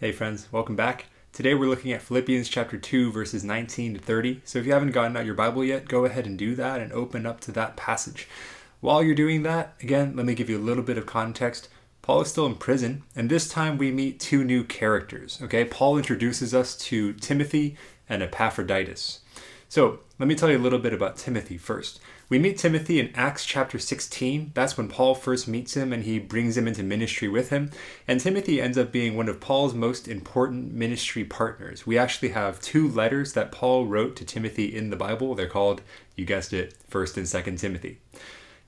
Hey friends, welcome back. Today we're looking at Philippians chapter 2 verses 19 to 30. So if you haven't gotten out your Bible yet, go ahead and do that and open up to that passage. While you're doing that, again, let me give you a little bit of context. Paul is still in prison, and this time we meet two new characters. Okay, Paul introduces us to Timothy and Epaphroditus. So let me tell you a little bit about Timothy first. We meet Timothy in Acts chapter 16. That's when Paul first meets him and he brings him into ministry with him. And Timothy ends up being one of Paul's most important ministry partners. We actually have two letters that Paul wrote to Timothy in the Bible. They're called, you guessed it, 1st and 2nd Timothy.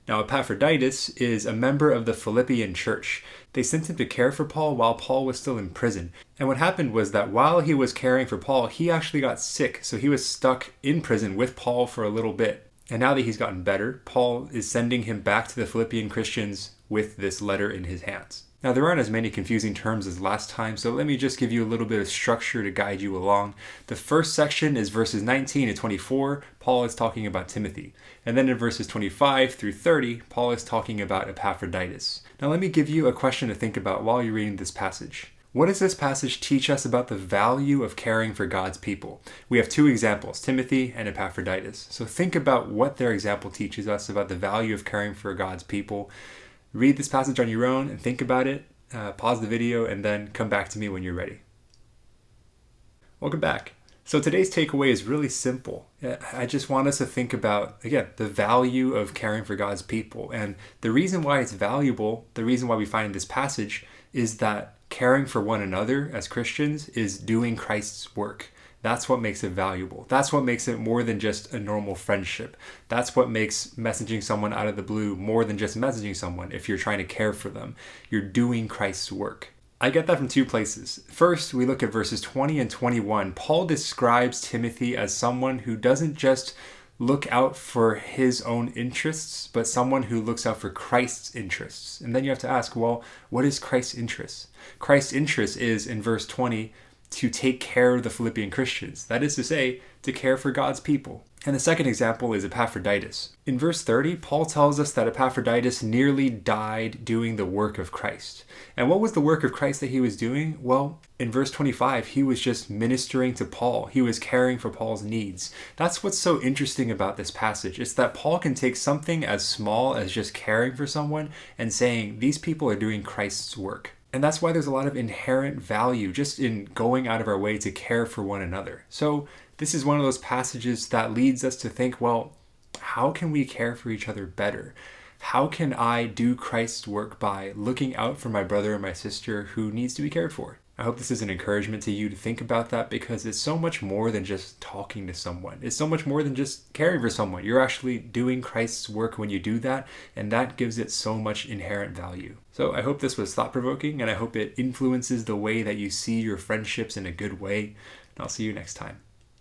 Now, Epaphroditus is a member of the Philippian church. They sent him to care for Paul while Paul was still in prison. And what happened was that while he was caring for Paul, he actually got sick. So he was stuck in prison with Paul for a little bit. And now that he's gotten better, Paul is sending him back to the Philippian Christians with this letter in his hands. Now, there aren't as many confusing terms as last time, so let me just give you a little bit of structure to guide you along. The first section is verses 19 to 24. Paul is talking about Timothy. And then in verses 25 through 30, Paul is talking about Epaphroditus. Now, let me give you a question to think about while you're reading this passage. What does this passage teach us about the value of caring for God's people? We have two examples, Timothy and Epaphroditus. So think about what their example teaches us about the value of caring for God's people. Read this passage on your own and think about it. Pause the video and then come back to me when you're ready. Welcome back. So today's takeaway is really simple. I just want us to think about, again, the value of caring for God's people. And the reason why it's valuable, the reason why we find this passage is that caring for one another as Christians is doing Christ's work. That's what makes it valuable. That's what makes it more than just a normal friendship. That's what makes messaging someone out of the blue more than just messaging someone if you're trying to care for them. You're doing Christ's work. I get that from two places. First, we look at verses 20 and 21. Paul describes Timothy as someone who doesn't just look out for his own interests, but someone who looks out for Christ's interests. And then you have to ask, well, what is Christ's interest? Christ's interest is, in verse 20, to take care of the Philippian Christians. That is to say, to care for God's people. And the second example is Epaphroditus. In verse 30, Paul tells us that Epaphroditus nearly died doing the work of Christ. And what was the work of Christ that he was doing? Well, in verse 25, he was just ministering to Paul. He was caring for Paul's needs. That's what's so interesting about this passage. It's that Paul can take something as small as just caring for someone and saying, these people are doing Christ's work. And that's why there's a lot of inherent value just in going out of our way to care for one another. So this is one of those passages that leads us to think, well, how can we care for each other better? How can I do Christ's work by looking out for my brother and my sister who needs to be cared for? I hope this is an encouragement to you to think about that, because it's so much more than just talking to someone. It's so much more than just caring for someone. You're actually doing Christ's work when you do that, and that gives it so much inherent value. So I hope this was thought-provoking, and I hope it influences the way that you see your friendships in a good way. And I'll see you next time.